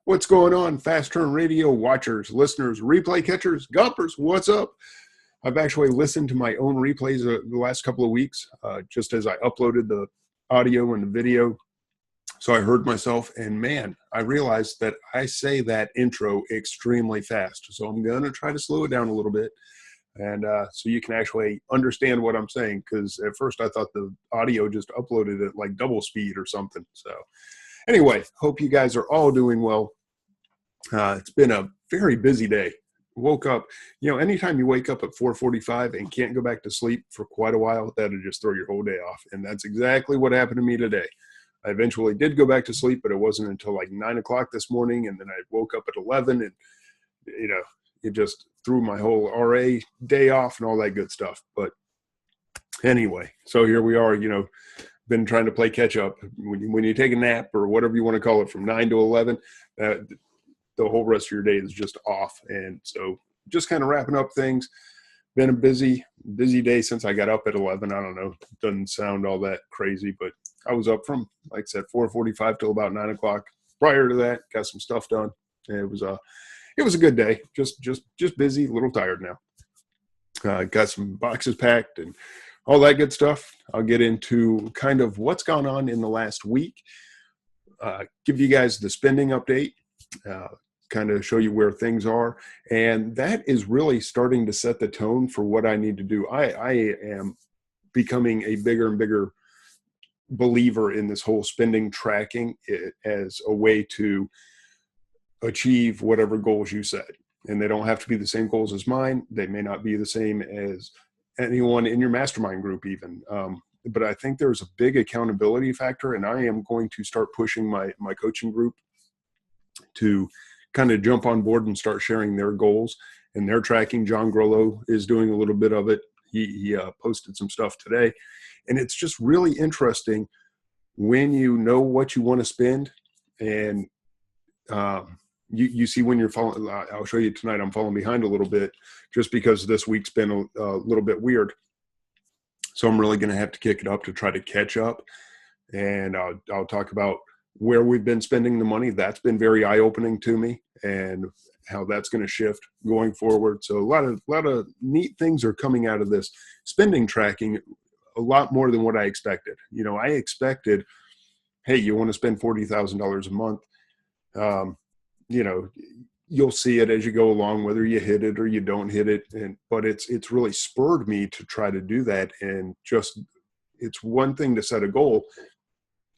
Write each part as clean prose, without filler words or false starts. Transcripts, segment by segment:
What's going on, Fast Turn Radio watchers, listeners, replay catchers, golfers? What's up? I've actually listened to my own replays the last couple of weeks, just as I uploaded the audio and the video. So I heard myself, and man, I realized that I say that intro extremely fast. So I'm going to try to slow it down a little bit, and so you can actually understand what I'm saying, because at first I thought the audio just uploaded at like double speed or something. So anyway, hope you guys are all doing well. It's been a very busy day. Woke up, anytime you wake up at 4:45 and can't go back to sleep for quite a while, that'll just throw your whole day off. And that's exactly what happened to me today. I eventually did go back to sleep, but it wasn't until like 9 o'clock this morning. And then I woke up at 11 and, it just threw my whole RA day off and all that good stuff. But anyway, so here we are, been trying to play catch up. When you take a nap or whatever you want to call it from 9 to 11, the whole rest of your day is just off. And so just kind of wrapping up things. Been a busy day since I got up at 11. I don't know. Doesn't sound all that crazy, but I was up from, like I said, 4:45 till about 9 o'clock. Prior to that, got some stuff done. And it was a good day. Just busy, a little tired now. Got some boxes packed and all that good stuff. I'll get into kind of what's gone on in the last week. Give you guys the spending update. Kind of show you where things are, and that is really starting to set the tone for what I need to do. I am becoming a bigger and bigger believer in this whole spending tracking as a way to achieve whatever goals you set. And they don't have to be the same goals as mine. They may not be the same as anyone in your mastermind group even. But I think there's a big accountability factor, and I am going to start pushing my coaching group to kind of jump on board and start sharing their goals and their tracking. John Grollo is doing a little bit of it. He posted some stuff today, and it's just really interesting when you know what you want to spend, and you see when you're falling. I'll show you tonight. I'm falling behind a little bit just because this week's been a little bit weird. So I'm really going to have to kick it up to try to catch up, and I'll talk about where we've been spending the money. That's been very eye-opening to me, and how that's going to shift going forward. So a lot of neat things are coming out of this spending tracking, a lot more than what I expected. I expected, hey, you want to spend $40,000 a month. You'll see it as you go along, whether you hit it or you don't hit it. But it's really spurred me to try to do that. And it's one thing to set a goal.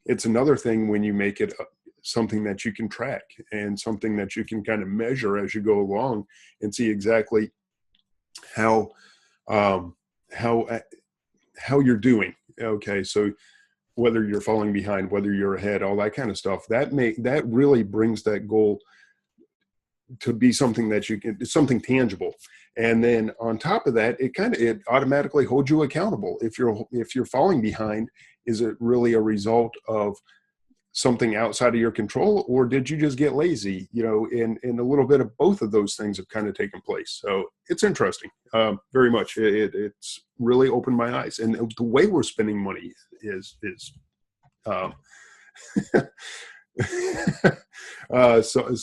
It's another thing when you make it something that you can track and something that you can kind of measure as you go along and see exactly how you're doing. Okay, so whether you're falling behind, whether you're ahead, all that kind of stuff, that really brings that goal to be something that it's something tangible. And then on top of that, it automatically holds you accountable. If you're falling behind, is it really a result of something outside of your control, or did you just get lazy? And a little bit of both of those things have kind of taken place. So it's interesting, very much. It's really opened my eyes, and the way we're spending money is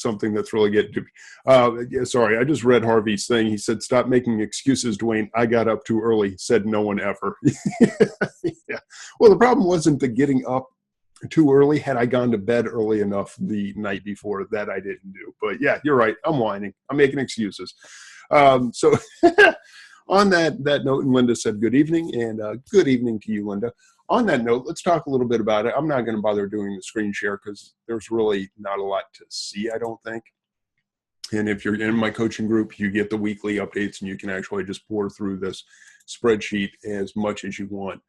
something that's really getting to me. Sorry, I just read Harvey's thing. He said, "Stop making excuses, Dwayne. I got up too early," said no one ever. Yeah. Well, the problem wasn't the getting up too early. Had I gone to bed early enough the night before, that I didn't do. But yeah, you're right. I'm whining. I'm making excuses. So on that note, and Linda said good evening, and good evening to you, Linda. On that note, let's talk a little bit about it. I'm not going to bother doing the screen share because there's really not a lot to see, I don't think. And if you're in my coaching group, you get the weekly updates, and you can actually just pour through this spreadsheet as much as you want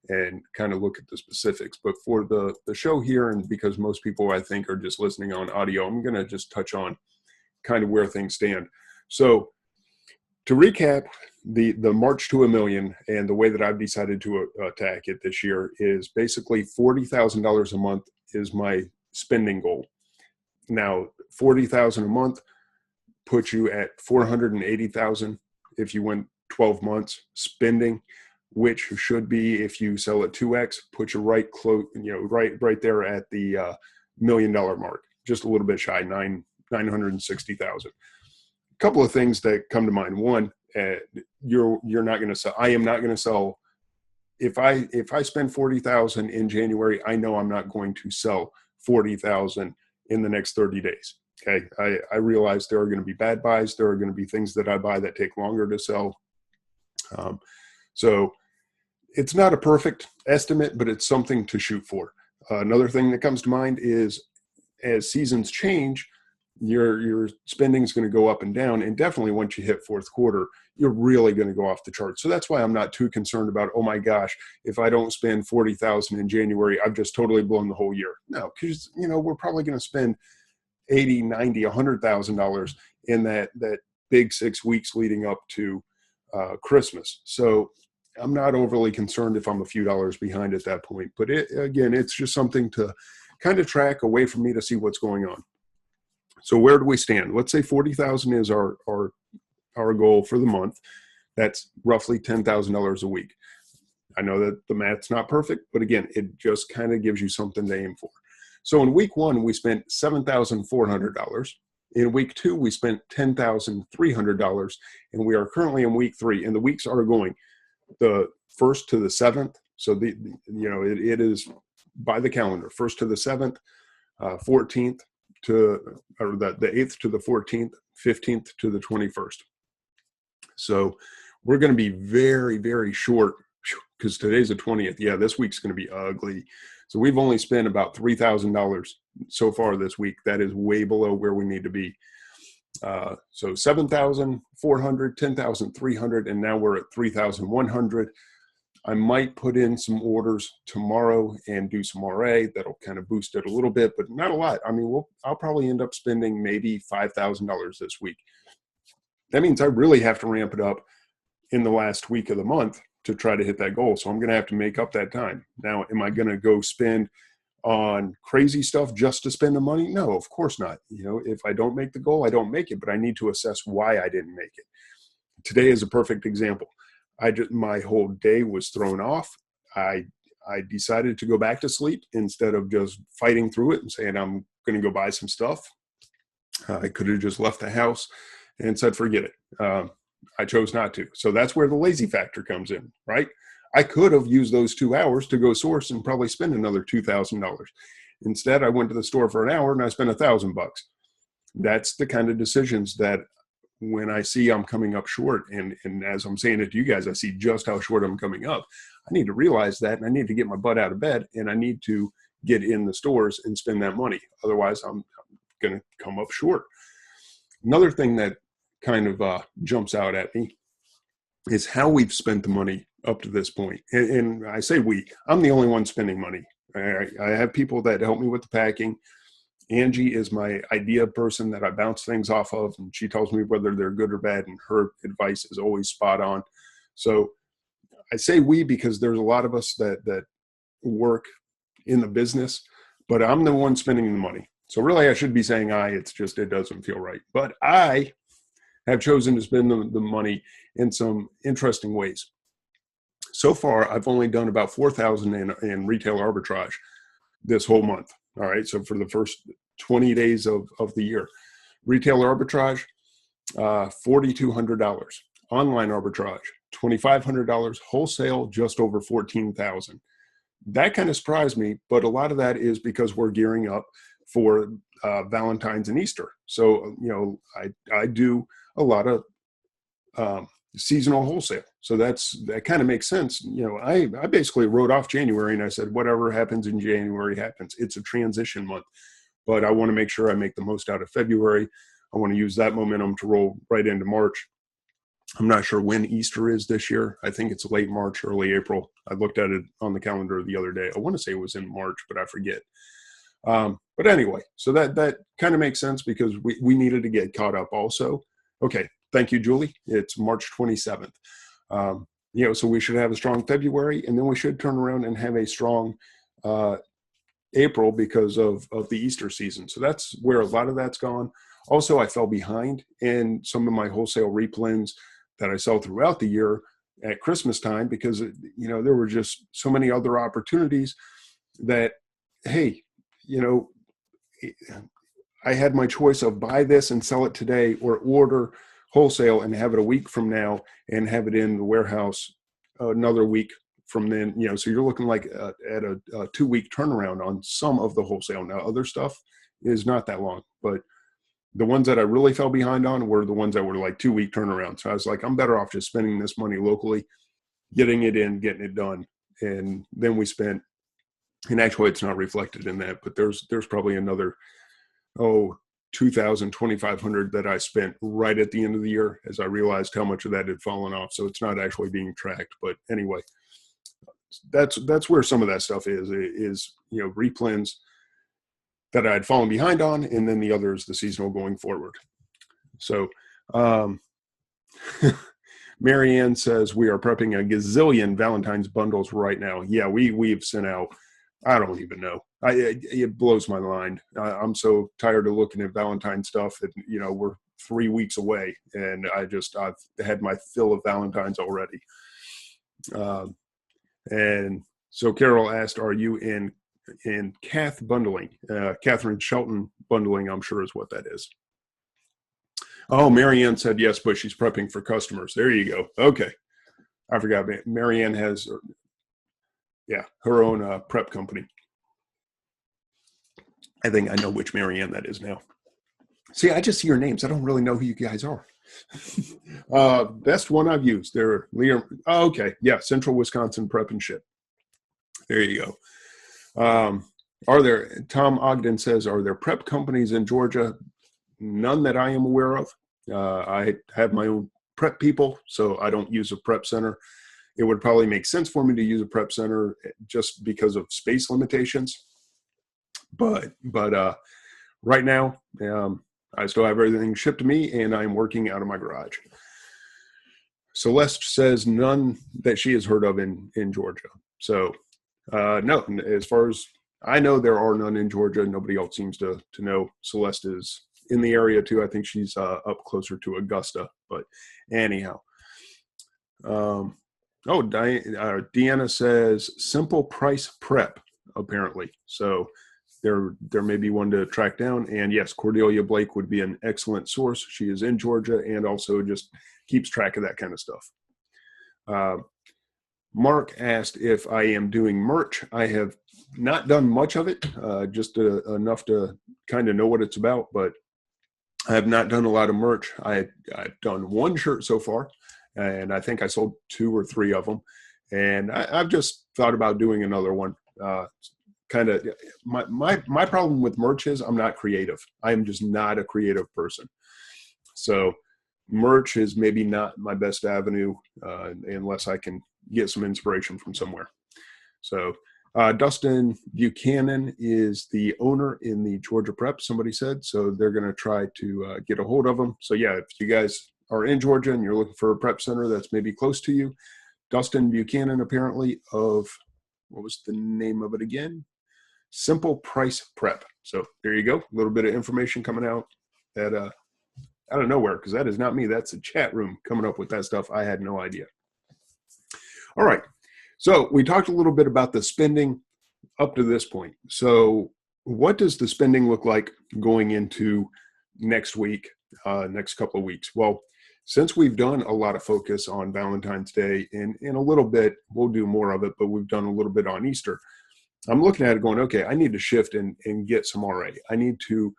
and kind of look at the specifics. But for the show here, and because most people I think are just listening on audio, I'm going to just touch on kind of where things stand. So to recap, the March to $1 million, and the way that I've decided to attack it this year is basically $40,000 a month is my spending goal. Now, $40,000 a month puts you at $480,000 if you went 12 months spending, which should be, if you sell at 2x, put you right there at the $1 million mark. just a little bit shy, 960,000. A couple of things that come to mind. One, you're not going to sell. I am not going to sell. If I spend 40,000 in January, I know I'm not going to sell 40,000 in the next 30 days. Okay. I realize there are going to be bad buys. There are going to be things that I buy that take longer to sell. So it's not a perfect estimate, but it's something to shoot for. Another thing that comes to mind is as seasons change, your spending is going to go up and down. And definitely once you hit fourth quarter, you're really going to go off the chart. So that's why I'm not too concerned about, oh my gosh, if I don't spend 40,000 in January, I've just totally blown the whole year. No, because, we're probably going to spend 80, 90, $100,000 in that big 6 weeks leading up to Christmas. So I'm not overly concerned if I'm a few dollars behind at that point. But it's just something to kind of track away from me to see what's going on. So where do we stand? Let's say 40,000 is our goal for the month. That's roughly $10,000 a week. I know that the math's not perfect, but again, it just kind of gives you something to aim for. So in week 1, we spent $7,400. In week 2, we spent $10,300, and we are currently in week 3, and the weeks are going the 1st to the 7th. So it is by the calendar, 1st to the 7th, 14th or the 8th to the 14th, 15th to the 21st. So we're going to be very, very short because today's the 20th. Yeah, this week's going to be ugly. So we've only spent about $3,000 so far this week. That is way below where we need to be. So 7,400, 10,300, and now we're at 3,100. I might put in some orders tomorrow and do some RA. That'll kind of boost it a little bit, but not a lot. I mean, I'll probably end up spending maybe $5,000 this week. That means I really have to ramp it up in the last week of the month to try to hit that goal. So I'm going to have to make up that time. Now, am I going to go spend on crazy stuff just to spend the money? No, of course not. If I don't make the goal, I don't make it, but I need to assess why I didn't make it. Today is a perfect example. My whole day was thrown off. I decided to go back to sleep instead of just fighting through it and saying, I'm going to go buy some stuff. I could have just left the house and said, forget it. I chose not to. So that's where the lazy factor comes in, right? I could have used those 2 hours to go source and probably spend another $2,000. Instead, I went to the store for an hour and I spent $1,000. That's the kind of decisions that when I see I'm coming up short, and as I'm saying it to you guys, I see just how short I'm coming up. I need to realize that, and I need to get my butt out of bed, and I need to get in the stores and spend that money. Otherwise, I'm going to come up short. Another thing that kind of jumps out at me is how we've spent the money up to this point. And I say I'm the only one spending money. I have people that help me with the packing. Angie is my idea person that I bounce things off of, and she tells me whether they're good or bad, and her advice is always spot on. So I say we because there's a lot of us that work in the business, but I'm the one spending the money. So really I should be saying it's just, it doesn't feel right. But I have chosen to spend the money in some interesting ways. So far, I've only done about 4,000 in retail arbitrage this whole month. All right. So for the first 20 days of the year, retail arbitrage, $4,200. Online arbitrage, $2,500. Wholesale, just over $14,000. That kind of surprised me, but a lot of that is because we're gearing up for Valentine's and Easter. So, I do a lot of seasonal wholesale. So that kind of makes sense. I basically wrote off January and I said, whatever happens in January happens. It's a transition month, but I want to make sure I make the most out of February. I want to use that momentum to roll right into March. I'm not sure when Easter is this year. I think it's late March, early April. I looked at it on the calendar the other day. I want to say it was in March, but I forget. But anyway, so that kind of makes sense because we needed to get caught up also. Okay. Thank you, Julie. It's March 27th. So we should have a strong February, and then we should turn around and have a strong April because of the Easter season. So that's where a lot of that's gone. Also, I fell behind in some of my wholesale replens that I sell throughout the year at Christmas time because, there were just so many other opportunities that, hey, I had my choice of buy this and sell it today, or order wholesale and have it a week from now and have it in the warehouse another week from then. So you're looking like at a 2-week turnaround on some of the wholesale. Now, other stuff is not that long, but the ones that I really fell behind on were the ones that were like 2-week turnaround. So I was like, I'm better off just spending this money locally, getting it in, getting it done. And then we spent, and actually it's not reflected in that, but there's probably another, 2,000, 2,500 that I spent right at the end of the year as I realized how much of that had fallen off. So it's not actually being tracked. But anyway, that's where some of that stuff is replens that I had fallen behind on, and then the other is the seasonal going forward. So Marianne says we are prepping a gazillion Valentines bundles right now. Yeah, we've sent out, I don't even know. It blows my mind. I'm so tired of looking at Valentine stuff that, we're 3 weeks away, and I've had my fill of Valentines already. And so Carol asked, are you in Kath bundling? Catherine Shelton bundling, I'm sure is what that is. Oh, Marianne said yes, but she's prepping for customers. There you go. Okay. I forgot. Marianne has, her own prep company. I think I know which Marianne that is now. See, I just see your names. I don't really know who you guys are. Best one I've used. They're Liam. Oh, okay. Yeah. Central Wisconsin Prep and Ship. There you go. Tom Ogden says, are there prep companies in Georgia? None that I am aware of. I have my own prep people, so I don't use a prep center. It would probably make sense for me to use a prep center just because of space limitations. But right now, I still have everything shipped to me, and I'm working out of my garage. Celeste says none that she has heard of in Georgia. So no, as far as I know, there are none in Georgia. Nobody else seems to know. Celeste is in the area too. I think she's up closer to Augusta. But anyhow, Deanna says simple price prep apparently. So there may be one to track down. And yes, Cordelia Blake would be an excellent source. She is in Georgia and also just keeps track of that kind of stuff. Mark asked if I am doing merch. I have not done much of it, just enough to kind of know what it's about, but I have not done a lot of merch. I've done one shirt so far, and I think I sold 2 or 3 of them. And I've just thought about doing another one. My problem with merch is I'm not creative. I am just not a creative person. So merch is maybe not my best avenue unless I can get some inspiration from somewhere. So Dustin Buchanan is the owner in the Georgia Prep, somebody said. So they're going to try to get a hold of them. So yeah, if you guys are in Georgia and you're looking for a prep center that's maybe close to you, Dustin Buchanan apparently of, what was the name of it again? Simple Price Prep. So there you go. A little bit of information coming out that out of nowhere, because that is not me. That's a chat room coming up with that stuff. I had no idea. All right. So we talked a little bit about the spending up to this point. So what does the spending look like going into next week, next couple of weeks? Well, since we've done a lot of focus on Valentine's Day, and in a little bit, we'll do more of it, but we've done a little bit on Easter. I'm looking at it going, okay, I need to shift and get some RA. I need to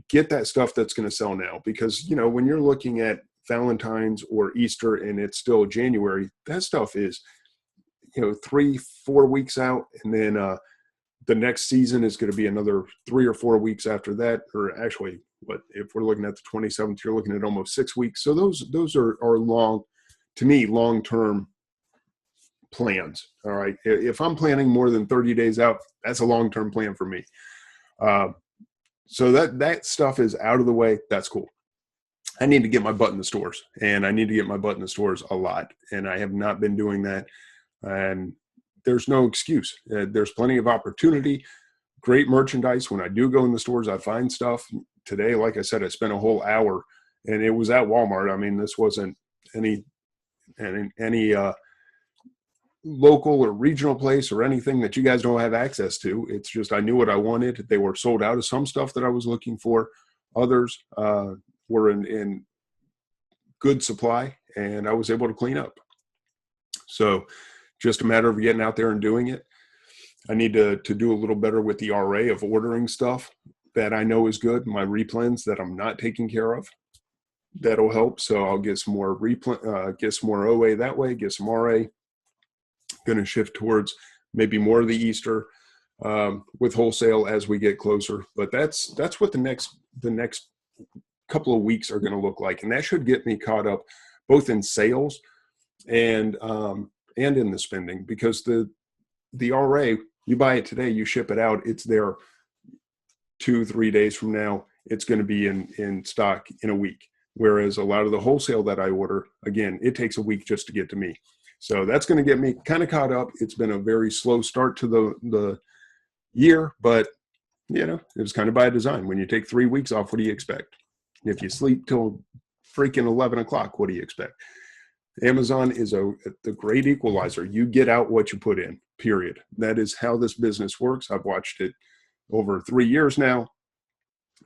get that stuff that's going to sell now, because, when you're looking at Valentine's or Easter and it's still January, that stuff is, 3-4 weeks out. And then the next season is going to be another 3 or 4 weeks after that, or actually, if we're looking at the 27th, you're looking at almost 6 weeks. So those are long, to me, long-term plans. All right. If I'm planning more than 30 days out, that's a long-term plan for me. So that stuff is out of the way. That's cool. I need to get my butt in the stores, and I need to get my butt in the stores a lot. And I have not been doing that. And there's no excuse. There's plenty of opportunity, great merchandise. When I do go in the stores, I find stuff. Today, like I said, I spent a whole hour, and it was at Walmart. I mean, this wasn't any local or regional place or anything that you guys don't have access to. It's just I knew what I wanted. They were sold out of some stuff that I was looking for. Others were in good supply, and I was able to clean up. So just a matter of getting out there and doing it. I need to do a little better with the RA of ordering stuff that I know is good, my replens that I'm not taking care of. That'll help. So I'll get some more get some more OA that way, get some RA. Going to shift towards maybe more of the Easter with wholesale as we get closer. But that's what the next couple of weeks are going to look like, and that should get me caught up both in sales and in the spending, because the RA, you buy it today, you ship it out, it's there 2-3 days from now. It's going to be in stock in a week. Whereas a lot of the wholesale that I order, again, it takes a week just to get to me. So that's going to get me kind of caught up. It's been a very slow start to the year, but it was kind of by design. When you take 3 weeks off, what do you expect? If you sleep till freaking 11 o'clock, what do you expect? Amazon is the great equalizer. You get out what you put in, period. That is how this business works. I've watched it over 3 years now.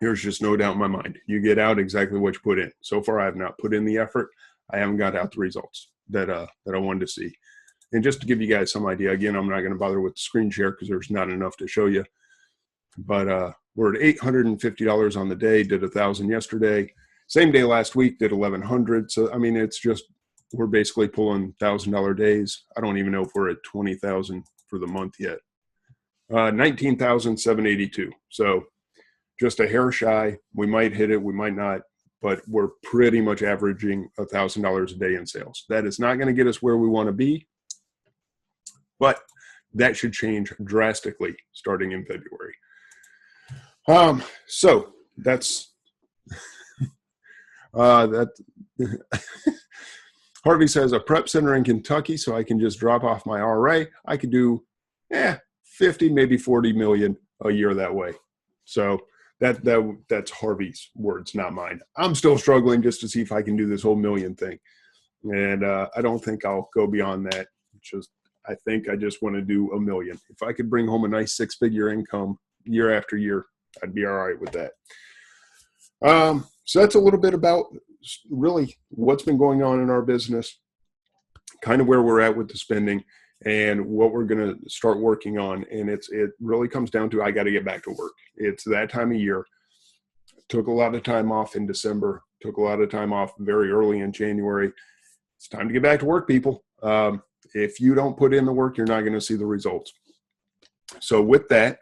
There's just no doubt in my mind. You get out exactly what you put in. So far, I have not put in the effort. I haven't got out the results that I wanted to see. And just to give you guys some idea, again, I'm not going to bother with the screen share because there's not enough to show you. But we're at $850 on the day, did 1,000 yesterday. Same day last week, did 1,100. So, I mean, it's just, we're basically pulling $1,000 days. I don't even know if we're at 20,000 for the month yet. 19,782. So just a hair shy. We might hit it, we might not, but we're pretty much averaging $1,000 a day in sales. That is not going to get us where we want to be, but that should change drastically starting in February. So that's that. Harvey says a prep center in Kentucky, so I can just drop off my RA. I could do 50, maybe 40 million a year that way. So that's Harvey's words, not mine. I'm still struggling just to see if I can do this whole million thing. And I don't think I'll go beyond that. I think I just want to do $1 million. If I could bring home a nice 6-figure income year after year, I'd be all right with that. So that's a little bit about really what's been going on in our business, kind of where we're at with the spending, and what we're going to start working on. And it really comes down to, I got to get back to work. It's that time of year. Took a lot of time off in December, took a lot of time off very early in January. It's time to get back to work, people. If you don't put in the work, you're not going to see the results. So with that,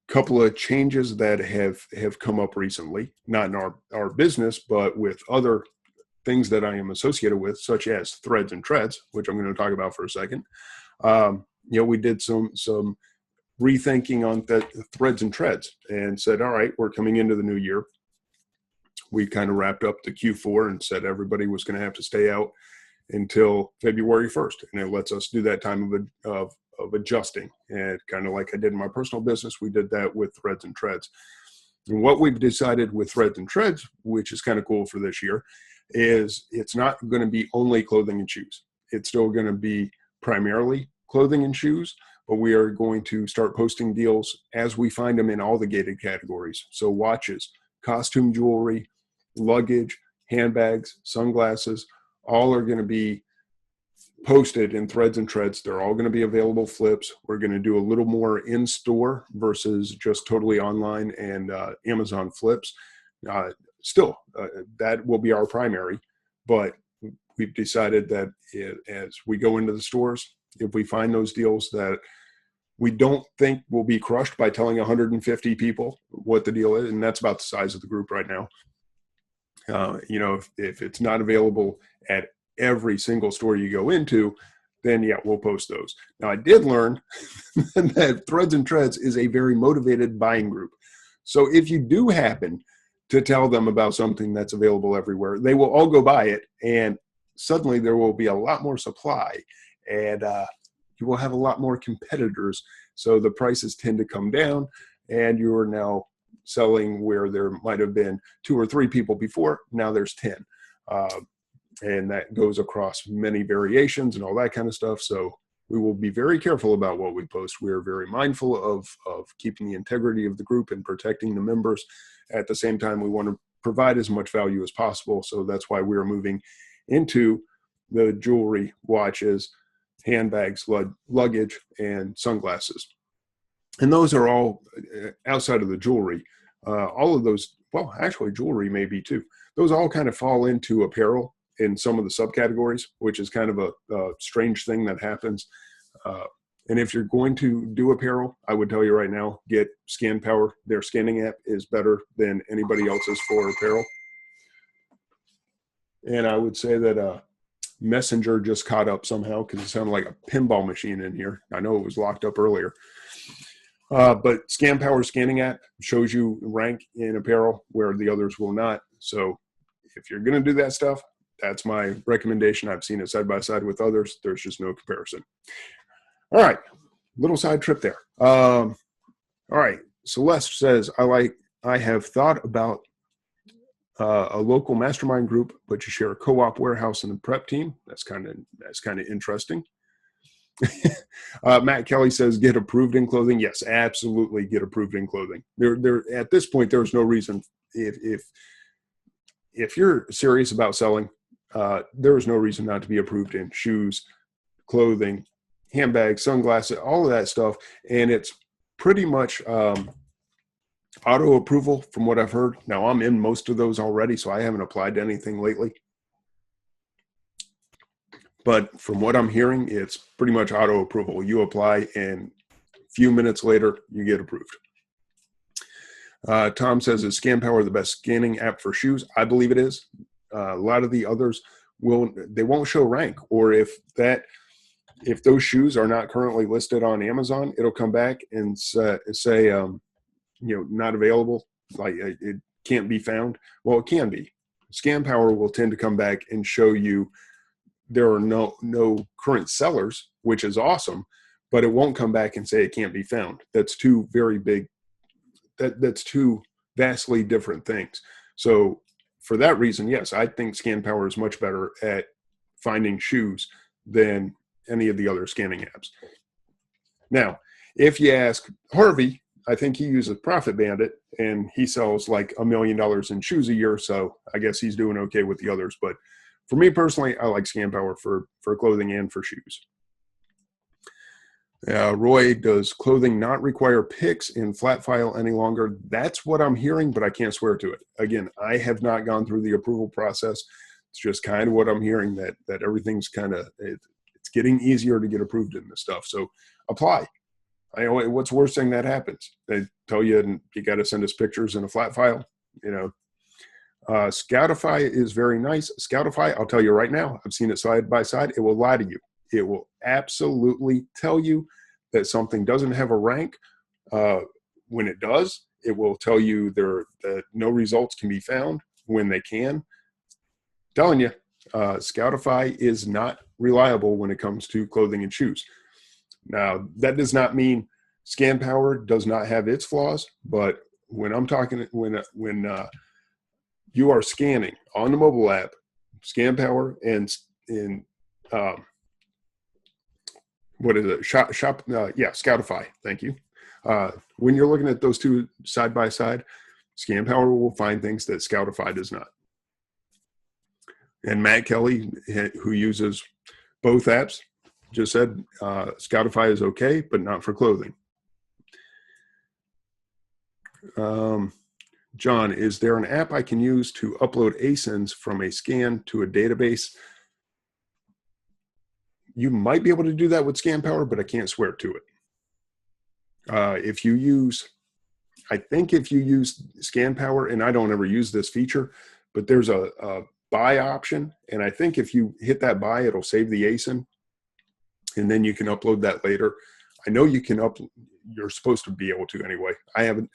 couple of changes that have come up recently, not in our business, but with other things that I am associated with, such as Threads and Treads, which I'm going to talk about for a second. We did some rethinking on the Threads and Treads and said, all right, we're coming into the new year. We kind of wrapped up the Q4 and said everybody was going to have to stay out until February 1st. And it lets us do that time of adjusting. And kind of like I did in my personal business, we did that with Threads and Treads. And what we've decided with Threads and Treads, which is kind of cool for this year, is it's not going to be only clothing and shoes. It's still going to be primarily clothing and shoes, but we are going to start posting deals as we find them in all the gated categories. So watches, costume jewelry, luggage, handbags, sunglasses, all are going to be posted in Threads and Treads. They're all going to be available flips. We're going to do a little more in-store versus just totally online and Amazon flips. Still, that will be our primary, but we've decided that as we go into the stores, if we find those deals that we don't think will be crushed by telling 150 people what the deal is, and that's about the size of the group right now. If it's not available at every single store you go into, then we'll post those. Now, I did learn that Threads and Treads is a very motivated buying group. So if you do happen to tell them about something that's available everywhere, they will all go buy it, and suddenly there will be a lot more supply, and you will have a lot more competitors. So the prices tend to come down, and you are now selling where there might have been 2 or 3 people before. Now there's 10. and that goes across many variations and all that kind of stuff. So we will be very careful about what we post. We are very mindful of keeping the integrity of the group and protecting the members. At the same time, we want to provide as much value as possible. So that's why we're moving into the jewelry, watches, handbags, luggage, and sunglasses. And those are all outside of the jewelry. All of those, well, actually jewelry may be too. Those all kind of fall into apparel in some of the subcategories, which is kind of a strange thing that happens. And if you're going to do apparel, I would tell you right now, get Scan Power. Their scanning app is better than anybody else's for apparel. And I would say that Messenger just caught up somehow because it sounded like a pinball machine in here. I know it was locked up earlier. But Scan Power scanning app shows you rank in apparel where the others will not. So if you're going to do that stuff, that's my recommendation. I've seen it side by side with others. There's just no comparison. All right, little side trip there. All right, Celeste says, I have thought about a local mastermind group, but you share a co-op warehouse and a prep team. That's kind of interesting. Matt Kelly says, get approved in clothing. Yes, absolutely, get approved in clothing. There at this point, there's no reason if you're serious about selling, there is no reason not to be approved in shoes, clothing, handbags, sunglasses, all of that stuff. And it's pretty much auto approval from what I've heard. Now I'm in most of those already, so I haven't applied to anything lately. But from what I'm hearing, it's pretty much auto approval. You apply and a few minutes later, you get approved. Tom says, is Scan Power the best scanning app for shoes? I believe it is. A lot of the others won't show rank, or if those shoes are not currently listed on Amazon, it'll come back and say not available, like it can't be found. Well, it can be. Scan Power will tend to come back and show you there are no current sellers, which is awesome, but it won't come back and say it can't be found. That's two very big, that's two vastly different things. So for that reason, yes, I think Scan Power is much better at finding shoes than any of the other scanning apps. Now, if you ask Harvey, I think he uses Profit Bandit and he sells like $1 million in shoes a year. So I guess he's doing okay with the others. But for me personally, I like Scan Power for clothing and for shoes. Roy, does clothing not require pics in flat file any longer? That's what I'm hearing, but I can't swear to it. Again, I have not gone through the approval process. It's just kind of what I'm hearing, that everything's kind of, it's getting easier to get approved in this stuff. So apply. What's the worst thing that happens? They tell you you got to send us pictures in a flat file. Scoutify is very nice. Scoutify, I'll tell you right now, I've seen it side by side. It will lie to you. It will absolutely tell you that something doesn't have a rank. When it does, it will tell you that no results can be found when they can. I'm telling you, Scoutify is not reliable when it comes to clothing and shoes. Now, that does not mean Scan Power does not have its flaws, but when I'm talking, when you are scanning on the mobile app, Scan Power and what is it? Scoutify. Thank you. When you're looking at those two side by side, Scan Power will find things that Scoutify does not. And Matt Kelly, who uses both apps, just said Scoutify is okay, but not for clothing. John, is there an app I can use to upload ASINs from a scan to a database? You might be able to do that with Scan Power, but I can't swear to it. If you use Scan Power, and I don't ever use this feature, but there's a buy option, and I think if you hit that buy, it'll save the ASIN, and then you can upload that later. I know you can you're supposed to be able to anyway. I haven't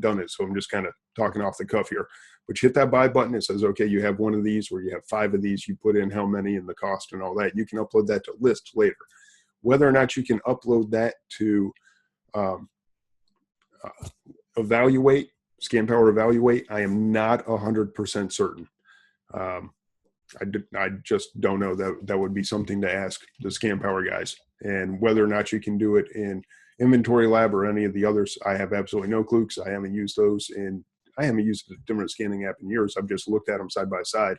done it, so I'm just kind of talking off the cuff here. But you hit that buy button, it says, okay, you have one of these, or you have 5 of these, you put in how many and the cost and all that. You can upload that to list later. Whether or not you can upload that to evaluate, Scan Power Evaluate, I am not 100% certain. I just don't know. That would be something to ask the Scam Power guys. And whether or not you can do it in Inventory Lab or any of the others, I have absolutely no clue, because I haven't used those, and I haven't used a different scanning app in years. I've just looked at them side by side.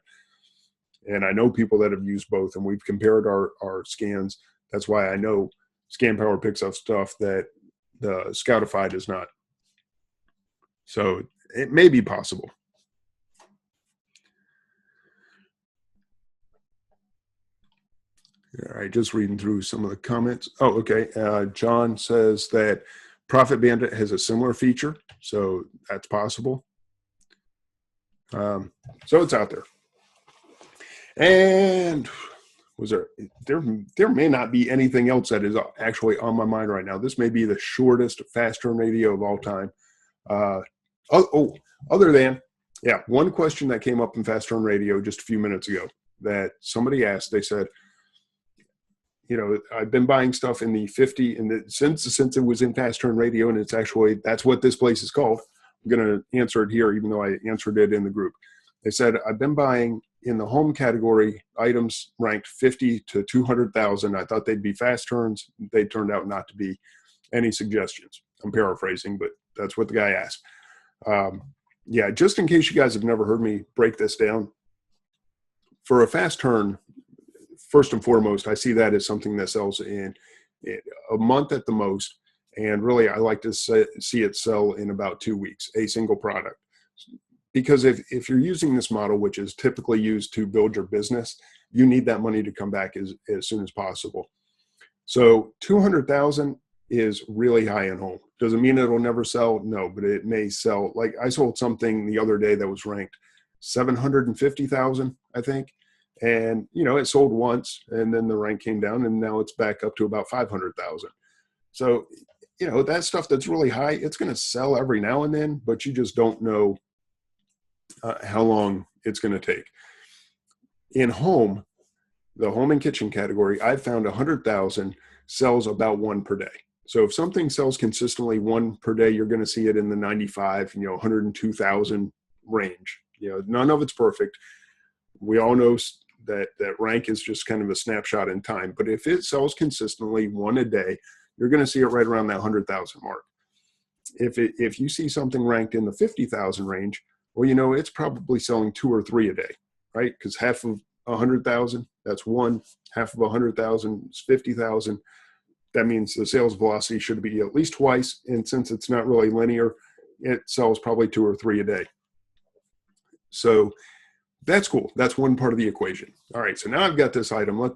And I know people that have used both, and we've compared our scans. That's why I know Scam Power picks up stuff that the Scoutify does not. So it may be possible. All right, just reading through some of the comments. Oh, okay. John says that Profit Bandit has a similar feature, so that's possible. So it's out there. And was there may not be anything else that is actually on my mind right now. This may be the shortest fast turn radio of all time. Other than, one question that came up in fast turn radio just a few minutes ago that somebody asked. They said, I've been buying stuff in the 50, and since it was in fast turn radio, and it's actually, that's what this place is called. I'm going to answer it here, even though I answered it in the group. They said, I've been buying in the home category items ranked 50 to 200,000. I thought they'd be fast turns. They turned out not to be. Any suggestions? I'm paraphrasing, but that's what the guy asked. Just in case you guys have never heard me break this down, for a fast turn, first and foremost, I see that as something that sells in a month at the most. And really, I like to see it sell in about 2 weeks, a single product. Because if you're using this model, which is typically used to build your business, you need that money to come back as soon as possible. So 200,000 is really high in home. Doesn't mean it'll never sell. No, but it may sell. Like I sold something the other day that was ranked 750,000, I think. And, it sold once, and then the rank came down, and now it's back up to about 500,000. So, that stuff that's really high, it's going to sell every now and then, but you just don't know how long it's going to take. In home, the home and kitchen category, I've found 100,000 sells about one per day. So if something sells consistently one per day, you're going to see it in the 95, 102,000 range. None of it's perfect. We all know that rank is just kind of a snapshot in time. But if it sells consistently one a day, you're going to see it right around that 100,000 mark. If you see something ranked in the 50,000 range, well, it's probably selling 2 or 3 a day, right? Because half of 100,000, that's one. Half of 100,000 is 50,000. That means the sales velocity should be at least twice. And since it's not really linear, it sells probably 2 or 3 a day. So that's cool. That's one part of the equation. All right. So now I've got this item.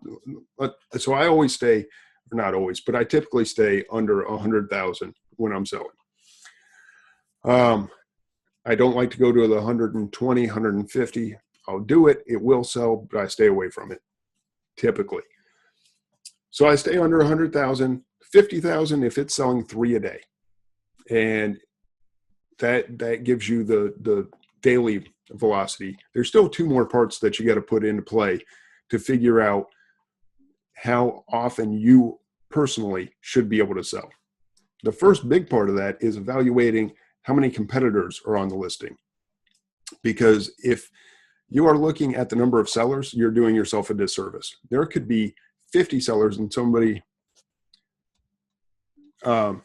So I always stay, or not always, but I typically stay under 100,000 when I'm selling. I don't like to go to the 120, 150. I'll do it. It will sell, but I stay away from it typically. So I stay under 100,000, 50,000 if it's selling 3 a day. And that gives you the daily velocity. There's still 2 more parts that you got to put into play to figure out how often you personally should be able to sell. The first big part of that is evaluating how many competitors are on the listing. Because if you are looking at the number of sellers, you're doing yourself a disservice. There could be 50 sellers and somebody, and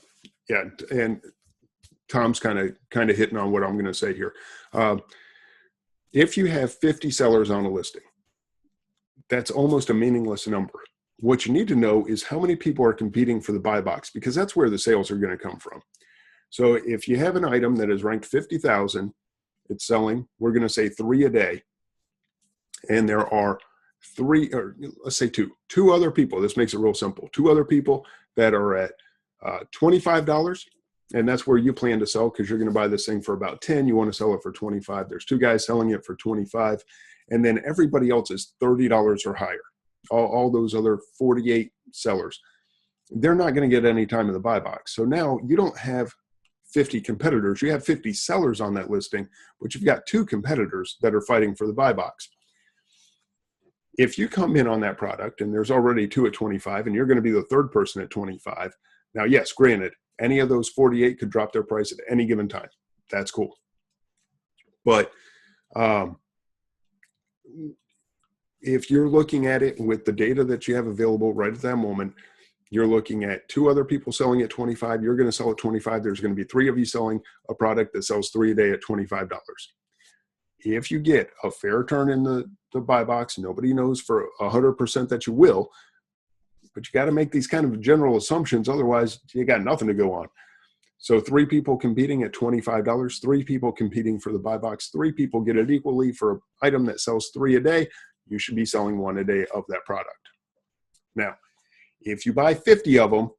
Tom's kind of hitting on what I'm going to say here. If you have 50 sellers on a listing, that's almost a meaningless number. What you need to know is how many people are competing for the buy box, because that's where the sales are going to come from. So if you have an item that is ranked 50,000, it's selling, we're going to say 3 a day. And there are 3, or let's say 2 other people. This makes it real simple. 2 other people that are at $25. And that's where you plan to sell, because you're going to buy this thing for about 10. You want to sell it for 25. There's 2 guys selling it for 25. And then everybody else is $30 or higher. All those other 48 sellers, they're not going to get any time in the buy box. So now you don't have 50 competitors. You have 50 sellers on that listing, but you've got 2 competitors that are fighting for the buy box. If you come in on that product and there's already 2 at 25 and you're going to be the 3rd person at 25, now, yes, granted, any of those 48 could drop their price at any given time. That's cool. But if you're looking at it with the data that you have available right at that moment, you're looking at 2 other people selling at 25, you're going to sell at 25, there's going to be 3 of you selling a product that sells 3 a day at $25. If you get a fair turn in the buy box, nobody knows for 100% that you will, but you got to make these kind of general assumptions. Otherwise, you got nothing to go on. So 3 people competing at $25, 3 people competing for the buy box, 3 people get it equally for an item that sells 3 a day. You should be selling 1 a day of that product. Now, if you buy 50 of them,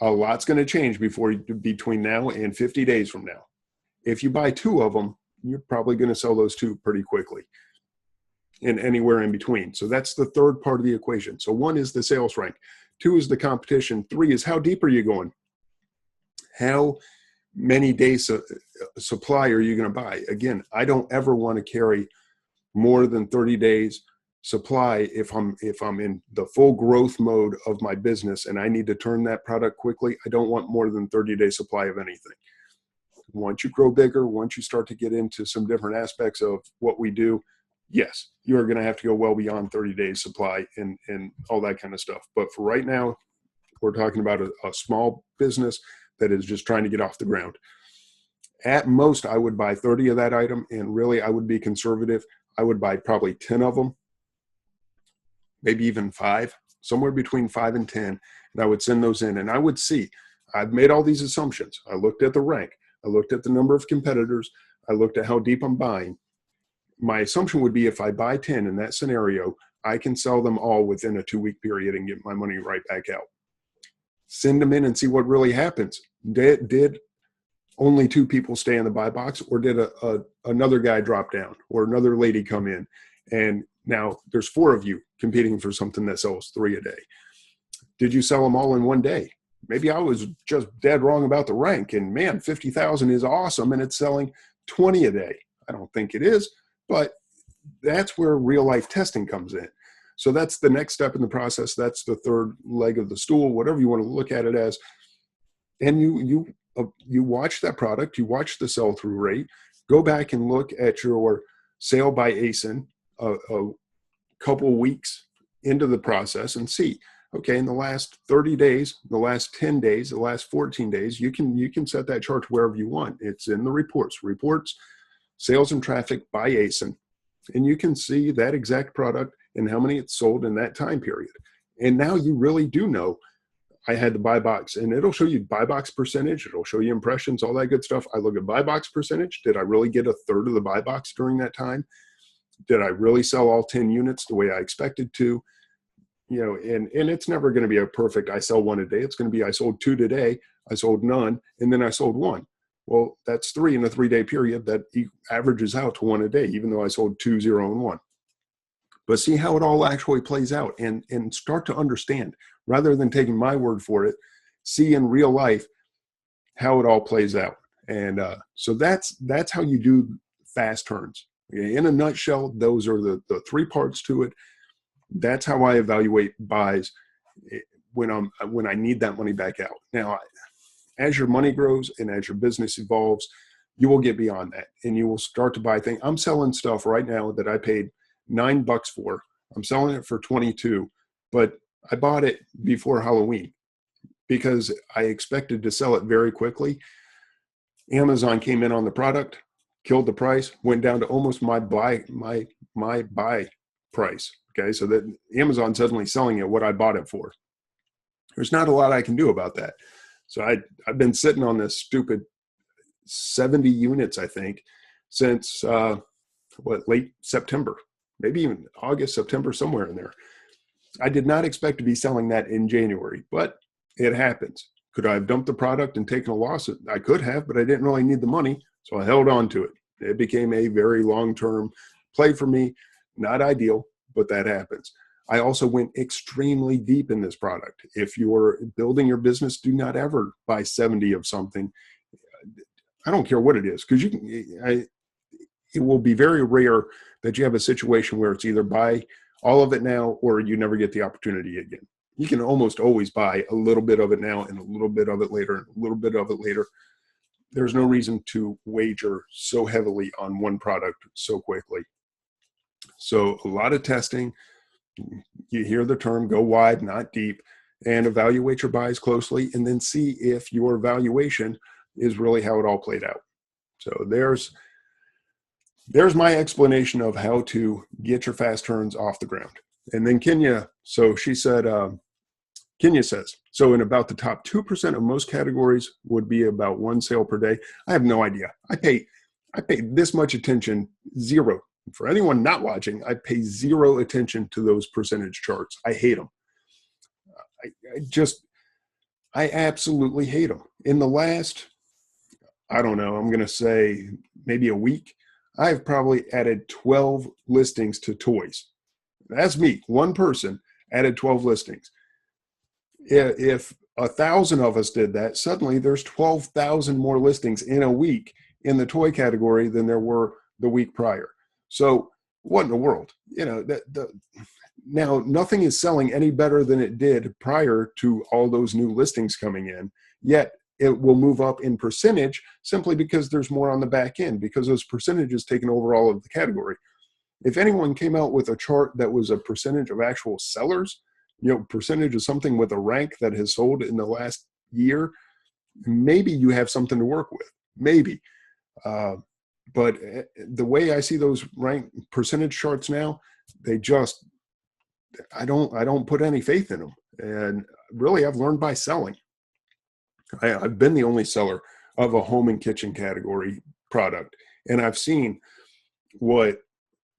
a lot's going to change between now and 50 days from now. If you buy 2 of them, you're probably going to sell those 2 pretty quickly, and anywhere in between. So that's the third part of the equation. So 1 is the sales rank, 2 is the competition, 3 is how deep are you going? How many days supply are you going to buy? Again, I don't ever want to carry more than 30 days supply if I'm in the full growth mode of my business and I need to turn that product quickly. I don't want more than 30-day supply of anything. Once you grow bigger, once you start to get into some different aspects of what we do, yes, you are going to have to go well beyond 30 days supply and all that kind of stuff. But for right now, we're talking about a small business that is just trying to get off the ground. At most, I would buy 30 of that item, and really I would be conservative. I would buy probably 10 of them, maybe even 5, somewhere between 5 and 10, and I would send those in. And I would see, I've made all these assumptions. I looked at the rank. I looked at the number of competitors. I looked at how deep I'm buying. My assumption would be if I buy 10 in that scenario, I can sell them all within a 2-week period and get my money right back out. Send them in and see what really happens. Did only 2 people stay in the buy box, or did another guy drop down, or another lady come in? And now there's 4 of you competing for something that sells 3 a day. Did you sell them all in one day? Maybe I was just dead wrong about the rank, and man, 50,000 is awesome and it's selling 20 a day. I don't think it is, but that's where real life testing comes in. So that's the next step in the process. That's the third leg of the stool, whatever you want to look at it as. And you watch that product, you watch the sell-through rate, go back and look at your sale by ASIN a couple weeks into the process and see, okay, in the last 30 days, the last 10 days, the last 14 days, you can set that chart wherever you want. It's in the reports, sales and traffic by ASIN. And you can see that exact product and how many it's sold in that time period. And now you really do know. I had the buy box, and it'll show you buy box percentage. It'll show you impressions, all that good stuff. I look at buy box percentage. Did I really get a third of the buy box during that time? Did I really sell all 10 units the way I expected to? You know, and it's never going to be a perfect, I sell 1 a day. It's going to be, I sold 2 today, I sold none, and then I sold 1. Well, that's 3 in a 3-day period. That averages out to 1 a day, even though I sold 2, 0, and 1. But see how it all actually plays out and start to understand, rather than taking my word for it, see in real life how it all plays out. And so that's how you do fast turns. In a nutshell, those are the 3 parts to it. That's how I evaluate buys when I need that money back out. Now, as your money grows and as your business evolves, you will get beyond that, and you will start to buy things. I'm selling stuff right now that I paid $9 for. I'm selling it for 22, but I bought it before Halloween because I expected to sell it very quickly. Amazon came in on the product, killed the price, went down to almost my buy price. Okay, so that Amazon suddenly selling it what I bought it for. There's not a lot I can do about that. So I've been sitting on this stupid 70 units, I think, since late September, maybe even August, September, somewhere in there. I did not expect to be selling that in January, but it happens. Could I have dumped the product and taken a loss? I could have, but I didn't really need the money, so I held on to it. It became a very long-term play for me. Not ideal, but that happens. I also went extremely deep in this product. If you're building your business, do not ever buy 70 of something. I don't care what it is, because it will be very rare that you have a situation where it's either buy all of it now or you never get the opportunity again. You can almost always buy a little bit of it now and a little bit of it later and a little bit of it later. There's no reason to wager so heavily on one product so quickly. So a lot of testing, You hear the term, go wide, not deep, and evaluate your buys closely, and then see if your valuation is really how it all played out. So there's my explanation of how to get your fast turns off the ground. And then Kenya, so she said, Kenya says, so in about the top 2% of most categories would be about one sale per day. I have no idea. I pay this much attention, zero. For anyone not watching, I pay zero attention to those percentage charts. I hate them. I absolutely hate them. In the last, I don't know, I'm going to say maybe a week, I've probably added 12 listings to toys. That's me, one person added 12 listings. If 1,000 of us did that, suddenly there's 12,000 more listings in a week in the toy category than there were the week prior. So what in the world? Now, nothing is selling any better than it did prior to all those new listings coming in, yet it will move up in percentage simply because there's more on the back end, because those percentages taken over all of the category. If anyone came out with a chart that was a percentage of actual sellers, percentage of something with a rank that has sold in the last year, maybe you have something to work with, maybe. But the way I see those rank percentage charts now, I don't put any faith in them. And really, I've learned by selling. I've been the only seller of a home and kitchen category product, and I've seen what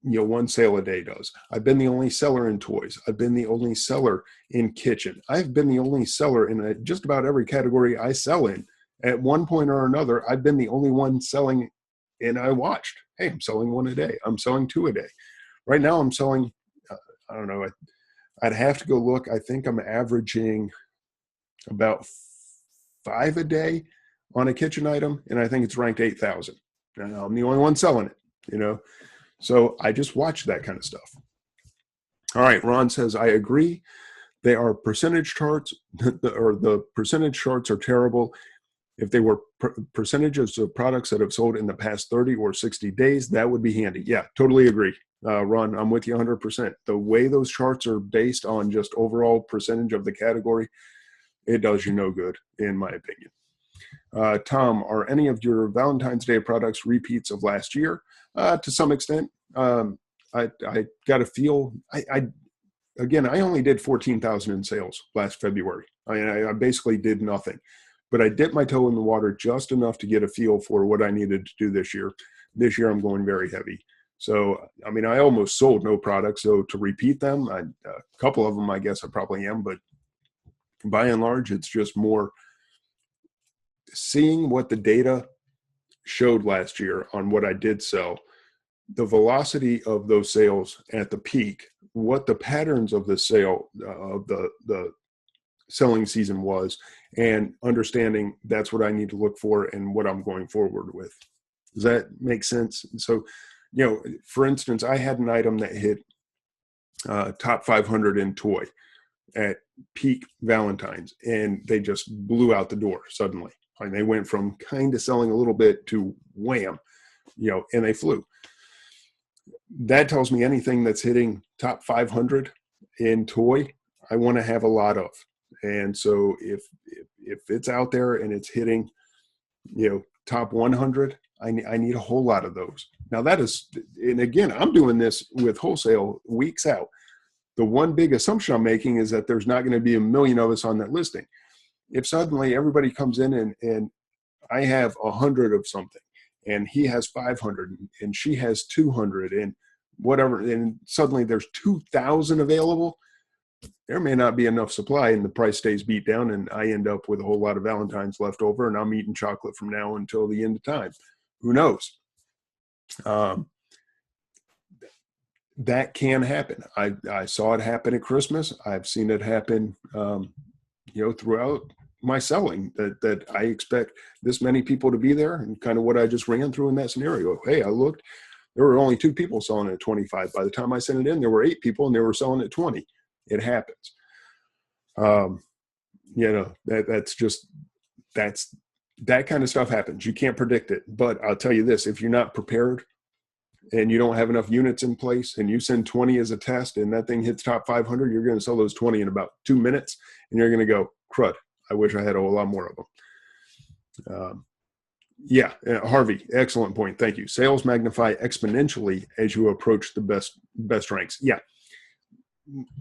one sale a day does. I've been the only seller in toys. I've been the only seller in kitchen. I've been the only seller in just about every category I sell in. At one point or another, I've been the only one selling, and I watched. Hey, I'm selling one a day. I'm selling two a day. Right now, I'm selling, I don't know, I'd have to go look. I think I'm averaging about 5 a day on a kitchen item, and I think it's ranked 8,000. Now, I'm the only one selling it, So I just watch that kind of stuff. All right, Ron says, I agree. They are percentage charts, or the percentage charts are terrible. If they were percentages of products that have sold in the past 30 or 60 days, that would be handy. Yeah, totally agree. Ron, I'm with you 100%. The way those charts are based on just overall percentage of the category, it does you no good, in my opinion. Tom, are any of your Valentine's Day products repeats of last year? To some extent. I got a feel. I only did 14,000 in sales last February. I basically did nothing, but I dipped my toe in the water just enough to get a feel for what I needed to do this year. This year I'm going very heavy. So, I almost sold no products. So to repeat them, a couple of them, I guess I probably am, but by and large, it's just more seeing what the data showed last year on what I did sell, the velocity of those sales at the peak, what the patterns of the sale of the selling season was, and understanding that's what I need to look for and what I'm going forward with. Does that make sense? So, for instance, I had an item that hit top 500 in toy at peak Valentine's, and they just blew out the door suddenly. And they went from kind of selling a little bit to wham, and they flew. That tells me anything that's hitting top 500 in toy, I want to have a lot of. And so if it's out there and it's hitting, top 100, I need a whole lot of those. Now that is, and again, I'm doing this with wholesale weeks out. The one big assumption I'm making is that there's not going to be a million of us on that listing. If suddenly everybody comes in and I have 100 of something, and he has 500 and she has 200 and whatever, and suddenly there's 2,000 available, there may not be enough supply and the price stays beat down, and I end up with a whole lot of Valentines left over, and I'm eating chocolate from now until the end of time. Who knows? That can happen. I saw it happen at Christmas. I've seen it happen, throughout my selling, that I expect this many people to be there, and kind of what I just ran through in that scenario. Hey, I looked, there were only 2 people selling at 25. By the time I sent it in, there were 8 people and they were selling at 20. It happens. That kind of stuff happens. You can't predict it, but I'll tell you this, if you're not prepared and you don't have enough units in place, and you send 20 as a test, and that thing hits top 500, you're going to sell those 20 in about 2 minutes, and you're going to go, crud, I wish I had a whole lot more of them. Yeah, Harvey, excellent point. Thank you. Sales magnify exponentially as you approach the best ranks. Yeah.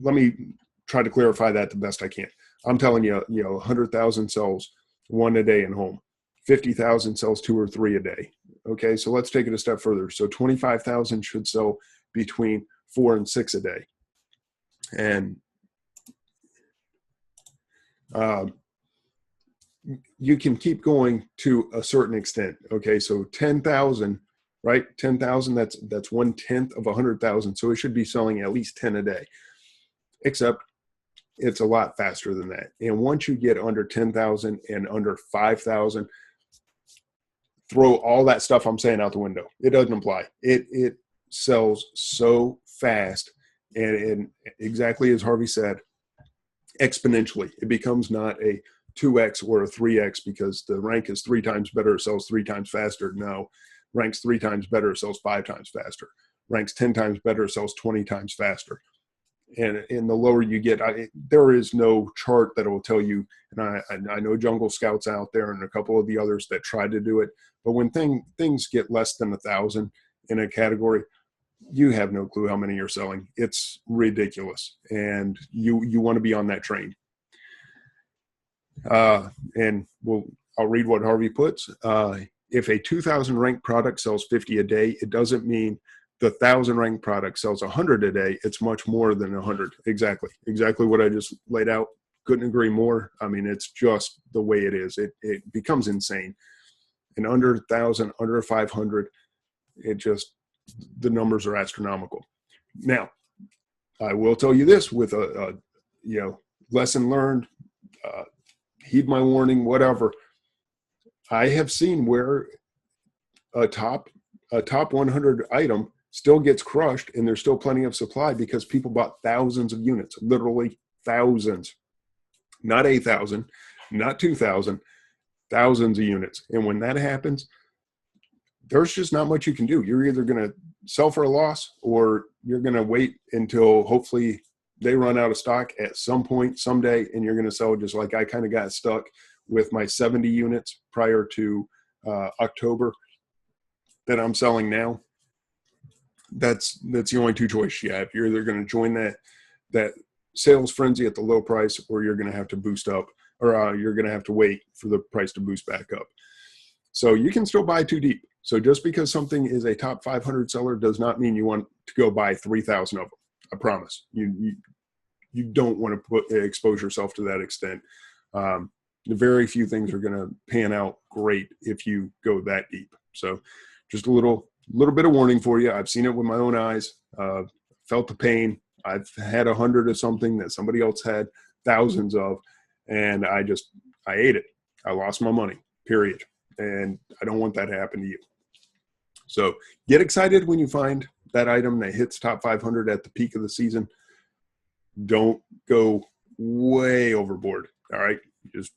Let me try to clarify that the best I can. I'm telling you, 100,000 sells 1 a day in home. 50,000 sells 2 or 3 a day. Okay, so let's take it a step further. So 25,000 should sell between 4 and 6 a day. And you can keep going to a certain extent. Okay, so 10,000, right? 10,000, that's 1/10 of 100,000. So it should be selling at least 10 a day, except it's a lot faster than that. And once you get under 10,000 and under 5,000, throw all that stuff I'm saying out the window. It doesn't apply. It sells so fast, and exactly as Harvey said, exponentially. It becomes not a 2x or a 3x because the rank is 3 times better, it sells 3 times faster. No, ranks 3 times better, it sells 5 times faster. Ranks 10 times better, it sells 20 times faster. And the lower you get, there is no chart that will tell you, and I know Jungle Scouts out there and a couple of the others that tried to do it, but when things get less than 1,000 in a category, you have no clue how many you're selling. It's ridiculous, and you want to be on that train. And I'll read what Harvey puts. If a 2,000 ranked product sells 50 a day, it doesn't mean the 1,000 ranked product sells 100 a day. It's much more than 100. Exactly what I just laid out. Couldn't agree more. I mean, it's just the way it is. It becomes insane. And under 1,000, under 500, the numbers are astronomical. Now, I will tell you this with a lesson learned, heed my warning, whatever. I have seen where a top 100 item still gets crushed and there's still plenty of supply because people bought thousands of units, literally thousands, not 8,000, not 2,000, thousands of units. And when that happens, there's just not much you can do. You're either going to sell for a loss or you're going to wait until hopefully they run out of stock at some point, someday, and you're going to sell, just like I kind of got stuck with my 70 units prior to October that I'm selling now. That's the only 2 choices you have. You're either going to join that sales frenzy at the low price, or you're going to have to boost up, or you're going to have to wait for the price to boost back up. So you can still buy too deep. So just because something is a top 500 seller does not mean you want to go buy 3,000 of them. I promise. You don't want to expose yourself to that extent. Very few things are going to pan out great if you go that deep. So just a little bit of warning for you. I've seen it with my own eyes, felt the pain. I've had 100 of something that somebody else had thousands of, and I ate it. I lost my money, period. And I don't want that to happen to you. So get excited when you find that item that hits top 500 at the peak of the season. Don't go way overboard. All right. Just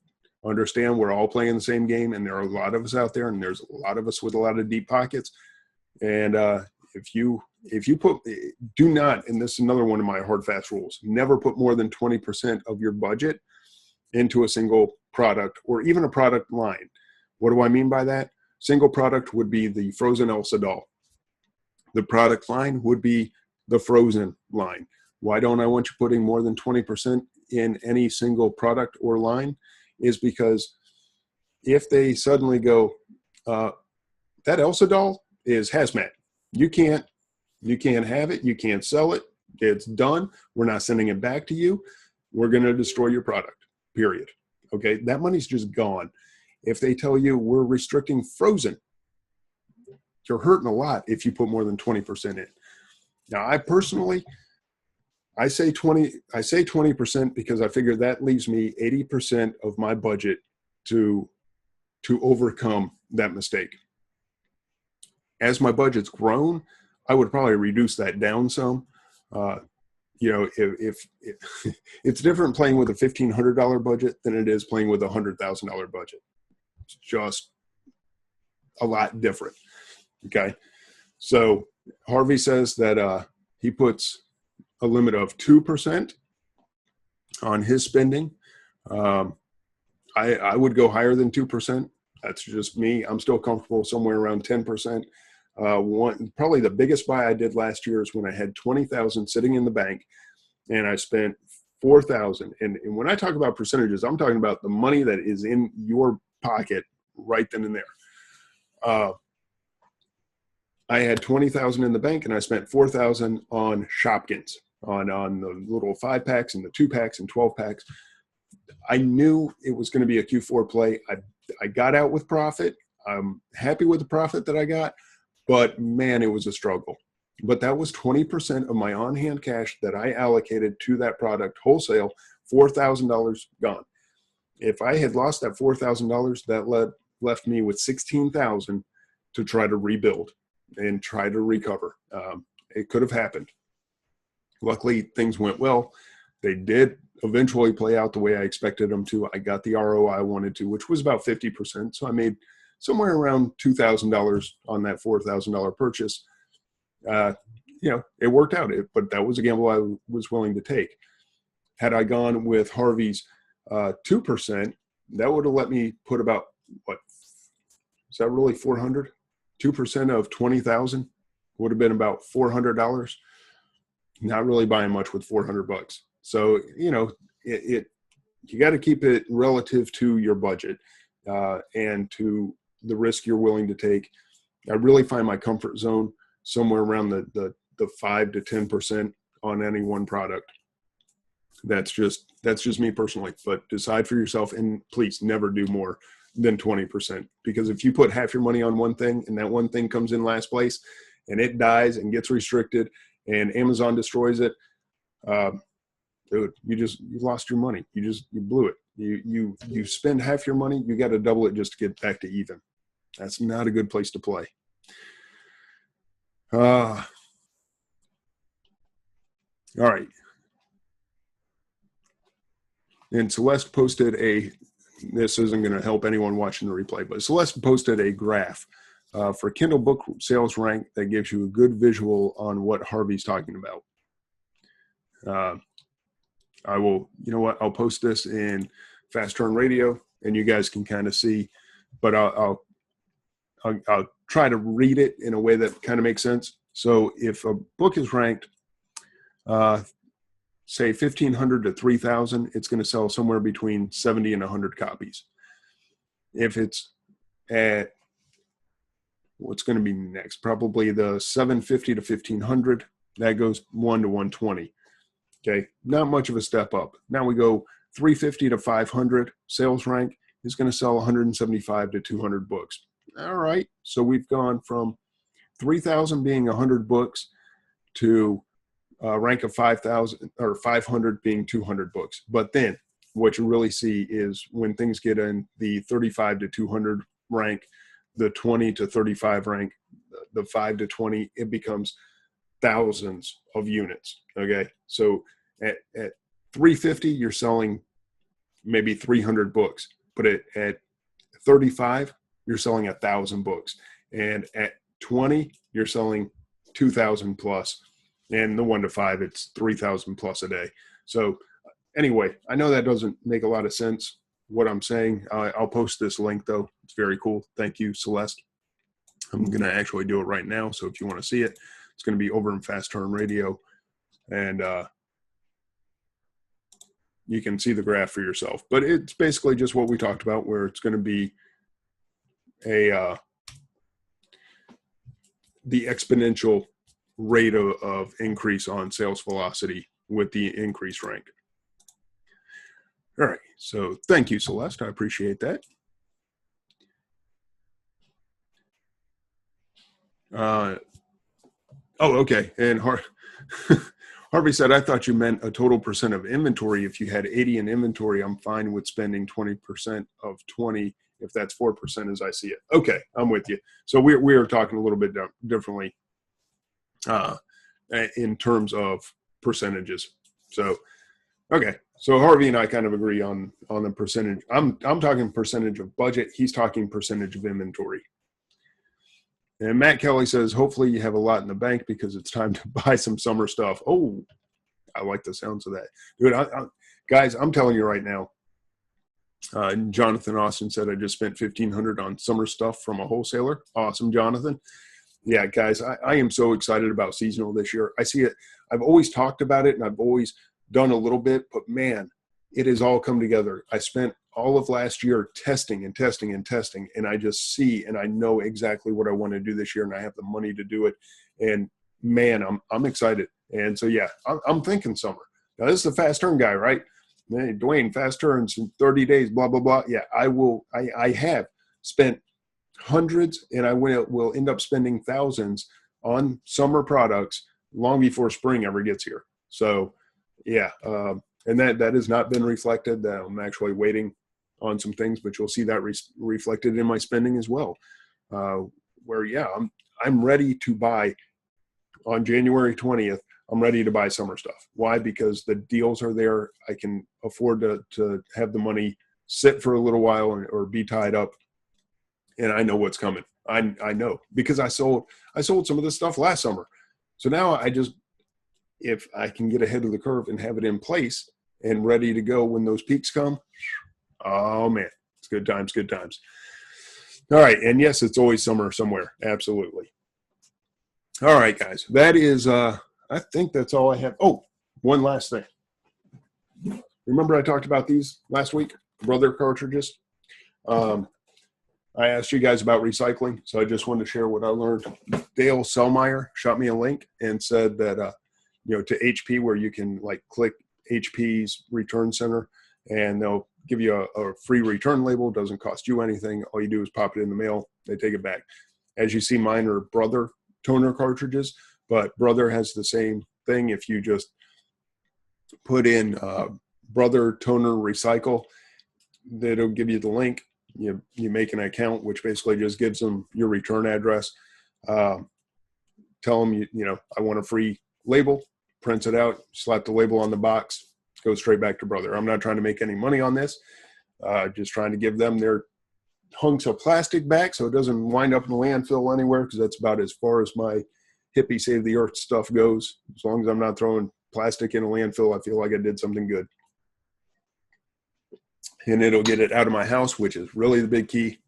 understand we're all playing the same game, and there are a lot of us out there, and there's a lot of us with a lot of deep pockets. And if you do not, and this is another one of my hard, fast rules, never put more than 20% of your budget into a single product or even a product line. What do I mean by that? Single product would be the frozen Elsa doll. The product line would be the frozen line. Why don't I want you putting more than 20% in any single product or line? Is because if they suddenly go, that Elsa doll is hazmat. You can't have it. You can't sell it. It's done. We're not sending it back to you. We're going to destroy your product, period. Okay. That money's just gone. If they tell you we're restricting frozen, you're hurting a lot if you put more than 20% in. Now, I say 20% because I figure that leaves me 80% of my budget to overcome that mistake. As my budget's grown, I would probably reduce that down some. If it's different playing with a $1,500 budget than it is playing with a $100,000 budget. It's just a lot different. Okay. So Harvey says that he puts a limit of 2% on his spending. I would go higher than 2%. That's just me. I'm still comfortable somewhere around 10%. Probably the biggest buy I did last year is when I had 20,000 sitting in the bank, and I spent 4,000. And when I talk about percentages, I'm talking about the money that is in your pocket right then and there. I had 20,000 in the bank, and I spent 4,000 on Shopkins, on the little 5-packs and the 2-packs and 12-packs. I knew it was going to be a Q4 play. I got out with profit. I'm happy with the profit that I got, but man, it was a struggle. But that was 20% of my on-hand cash that I allocated to that product wholesale, $4,000 gone. If I had lost that $4,000, that left me with $16,000 to try to rebuild and try to recover. It could have happened. Luckily, things went well. They did eventually play out the way I expected them to. I got the ROI I wanted to, which was about 50%. So I made somewhere around $2,000 on that $4,000 purchase. It worked out, but that was a gamble I was willing to take. Had I gone with Harvey's 2%, that would have let me put about, is that really 400? 2% of 20,000 would have been about $400. Not really buying much with $400. So, you got to keep it relative to your budget and to the risk you're willing to take. I really find my comfort zone somewhere around the 5 to 10% on any one product. That's just me personally, but decide for yourself, and please never do more than 20%, because if you put half your money on one thing and that one thing comes in last place and it dies and gets restricted and Amazon destroys it, dude, you lost your money. You blew it. You spend half your money, you got to double it just to get back to even. That's not a good place to play. All right. And Celeste posted this isn't going to help anyone watching the replay, but Celeste posted a graph for Kindle book sales rank that gives you a good visual on what Harvey's talking about. I will, I'll post this in Fast Turn Radio, and you guys can kind of see, but I'll try to read it in a way that kind of makes sense. So if a book is ranked, say 1,500 to 3,000, it's going to sell somewhere between 70 and 100 copies. If it's at what's going to be next, probably the 750 to 1,500, that goes 1 to 120. Okay, not much of a step up. Now we go 350 to 500 sales rank is going to sell 175 to 200 books. All right, so we've gone from 3,000 being 100 books to rank of 5,000 or 500 being 200 books. But then what you really see is when things get in the 35 to 200 rank, the 20 to 35 rank, the 5 to 20, it becomes thousands of units. Okay, so at 350 you're selling maybe 300 books, but at 35 you're selling 1,000 books, and at 20 you're selling 2,000 plus, and the 1 to 5 it's 3,000 plus a day. So anyway, I know that doesn't make a lot of sense what I'm saying. I'll post this link though. It's very cool. Thank you, Celeste. I'm going to actually do it right now. So if you want to see it, it's going to be over in Fast Turn Radio, and you can see the graph for yourself. But it's basically just what we talked about, where it's going to be the exponential rate of increase on sales velocity with the increased rank. All right. So thank you, Celeste. I appreciate that. Okay. And Harvey said, I thought you meant a total percent of inventory. If you had 80 in inventory, I'm fine with spending 20% of 20 if that's 4% as I see it. Okay, I'm with you. So we are talking a little bit differently in terms of percentages. So, okay. So Harvey and I kind of agree on the percentage. I'm talking percentage of budget. He's talking percentage of inventory. And Matt Kelly says, hopefully you have a lot in the bank because it's time to buy some summer stuff. Oh, I like the sounds of that. Dude, guys, I'm telling you right now, Jonathan Austin said I just spent $1,500 on summer stuff from a wholesaler. Awesome, Jonathan. Yeah, guys, I am so excited about seasonal this year. I see it. I've always talked about it, and I've always done a little bit, but man, it has all come together. I spent all of last year testing, and I just see and I know exactly what I want to do this year, and I have the money to do it. And man, I'm excited. And so yeah, I'm thinking summer. Now this is the fast turn guy, right? Man, Dwayne, fast turns in 30 days, blah blah blah. Yeah, I have spent hundreds, and I will end up spending thousands on summer products long before spring ever gets here. So yeah, and that has not been reflected. I'm actually waiting on some things, but you'll see that reflected in my spending as well. Where yeah, I'm ready to buy on January 20th. I'm ready to buy summer stuff. Why? Because the deals are there. I can afford to have the money sit for a little while or be tied up, and I know what's coming. I know because I sold some of this stuff last summer. So now if I can get ahead of the curve and have it in place and ready to go when those peaks come, oh man, it's good times, good times. All right. And yes, it's always summer somewhere. Absolutely. All right, guys, that is, I think that's all I have. Oh, one last thing. Remember I talked about these last week, Brother cartridges? I asked you guys about recycling, so I just wanted to share what I learned. Dale Sellmeyer shot me a link and said that, to HP, where you can like click HP's return center and they'll give you a free return label. It doesn't cost you anything. All you do is pop it in the mail. They take it back. As you see, mine are Brother toner cartridges, but Brother has the same thing. If you just put in Brother toner recycle, it'll give you the link. You make an account, which basically just gives them your return address. Tell them, I want a free label, prints it out, slap the label on the box, goes straight back to Brother. I'm not trying to make any money on this. Just trying to give them their hunks of plastic back so it doesn't wind up in the landfill anywhere, because that's about as far as my hippie save the earth stuff goes. As long as I'm not throwing plastic in a landfill, I feel like I did something good. And it'll get it out of my house, which is really the big key.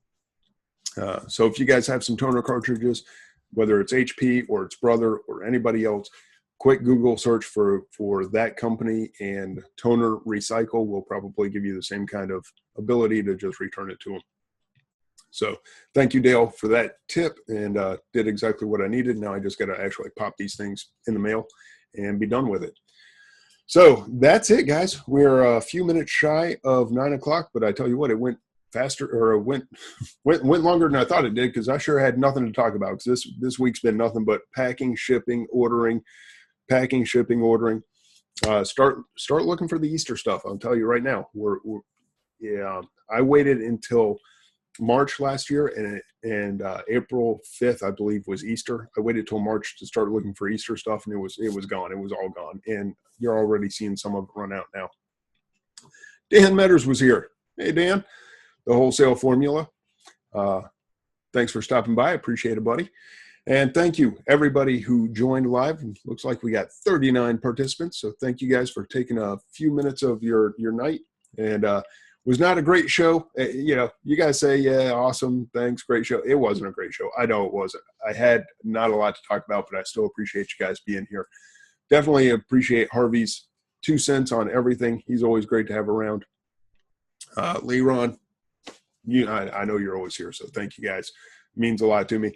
So if you guys have some toner cartridges, whether it's HP or it's Brother or anybody else, quick Google search for that company, and Toner Recycle will probably give you the same kind of ability to just return it to them. So thank you, Dale, for that tip, and did exactly what I needed. Now I just got to actually pop these things in the mail and be done with it. So that's it, guys. We're a few minutes shy of 9 o'clock, but I tell you what, it went faster, or it went longer than I thought it did, because I sure had nothing to talk about. Because this week's been nothing but packing, shipping, ordering. Start looking for the Easter stuff. I'll tell you right now. I waited until March last year, and April 5th, I believe, was Easter. I waited till March to start looking for Easter stuff, and it was gone. It was all gone, and you're already seeing some of it run out now. Dan Metters was here. Hey, Dan, the Wholesale Formula. Thanks for stopping by. I appreciate it, buddy. And thank you, everybody who joined live. Looks like we got 39 participants, so thank you guys for taking a few minutes of your night. And was not a great show. You guys say, yeah, awesome, thanks, great show. It wasn't a great show. I know it wasn't. I had not a lot to talk about, but I still appreciate you guys being here. Definitely appreciate Harvey's 2 cents on everything. He's always great to have around. Leron, I know you're always here, so thank you guys. It means a lot to me.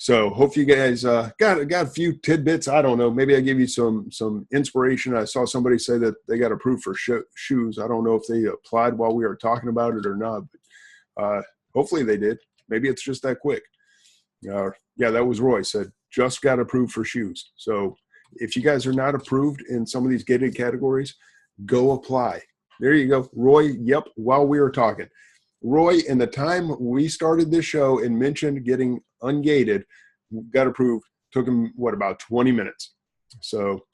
So hope you guys got a few tidbits. I don't know. Maybe I gave you some inspiration. I saw somebody say that they got approved for shoes. I don't know if they applied while we were talking about it or not, but hopefully they did. Maybe it's just that quick. Yeah, that was Roy, said just got approved for shoes. So if you guys are not approved in some of these gated categories, go apply. There you go. Roy, yep, while we were talking. Roy, in the time we started this show and mentioned getting ungated, got approved, took him, about 20 minutes. So,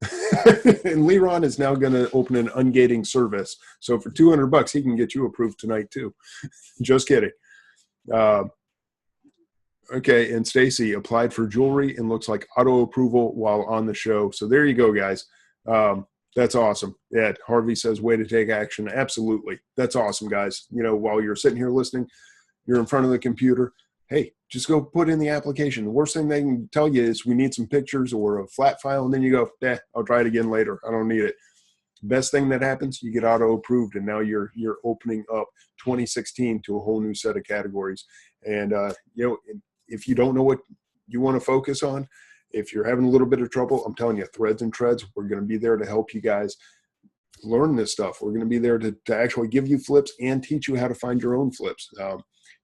and Leron is now going to open an ungating service. So for $200, he can get you approved tonight too. Just kidding. Okay, and Stacy applied for jewelry and looks like auto approval while on the show. So there you go, guys. That's awesome. Yeah, Harvey says, way to take action. Absolutely. That's awesome, guys. You know, while you're sitting here listening, you're in front of the computer. Hey, just go put in the application. The worst thing they can tell you is we need some pictures or a flat file, and then you go, I'll try it again later. I don't need it. Best thing that happens, you get auto approved, and now you're opening up 2016 to a whole new set of categories. And you know, if you don't know what you want to focus on, if you're having a little bit of trouble, I'm telling you, Threads and Treads, we're going to be there to help you guys learn this stuff. We're going to be there to actually give you flips and teach you how to find your own flips.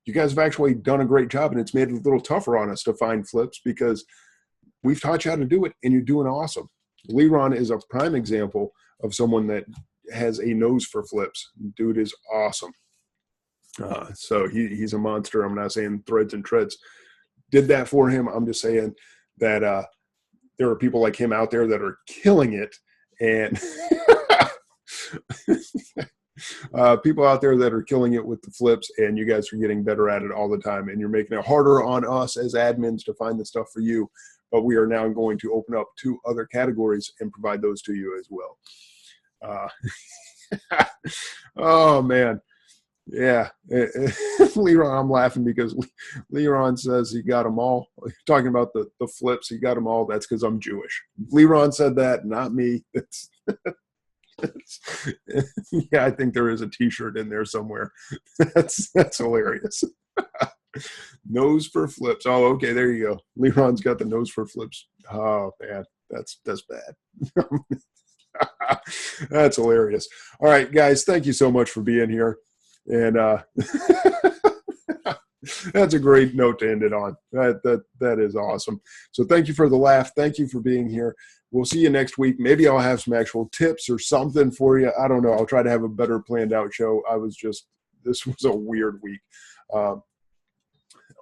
You guys have actually done a great job, and it's made it a little tougher on us to find flips because we've taught you how to do it, and you're doing awesome. Leron is a prime example of someone that has a nose for flips. Dude is awesome. So he's a monster. I'm not saying Threads and Treads did that for him. I'm just saying that there are people like him out there that are killing it, and people out there that are killing it with the flips, and you guys are getting better at it all the time, and you're making it harder on us as admins to find the stuff for you. But we are now going to open up 2 other categories and provide those to you as well. Oh, man. Yeah. Leron, I'm laughing because Leron says he got them all. Talking about the flips, he got them all. That's because I'm Jewish. Leron said that, not me. Yeah, I think there is a T-shirt in there somewhere. That's hilarious. Nose for flips. Oh, okay, there you go. Leron's got the nose for flips. Oh man, that's bad. That's hilarious. All right, guys, thank you so much for being here. And that's a great note to end it on. That is awesome. So thank you for the laugh. Thank you for being here. We'll see you next week. Maybe I'll have some actual tips or something for you. I don't know. I'll try to have a better planned out show. This was a weird week.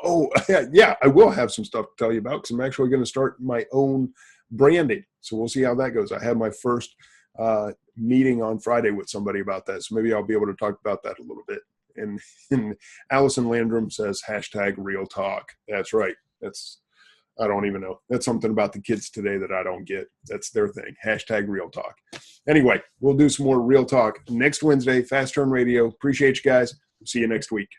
Oh, yeah, I will have some stuff to tell you about because I'm actually going to start my own branding. So we'll see how that goes. I had my first meeting on Friday with somebody about that. So maybe I'll be able to talk about that a little bit. And Allison Landrum says, #real talk. That's right. I don't even know. That's something about the kids today that I don't get. That's their thing. #real talk. Anyway, we'll do some more real talk next Wednesday. Fast Turn Radio. Appreciate you guys. See you next week.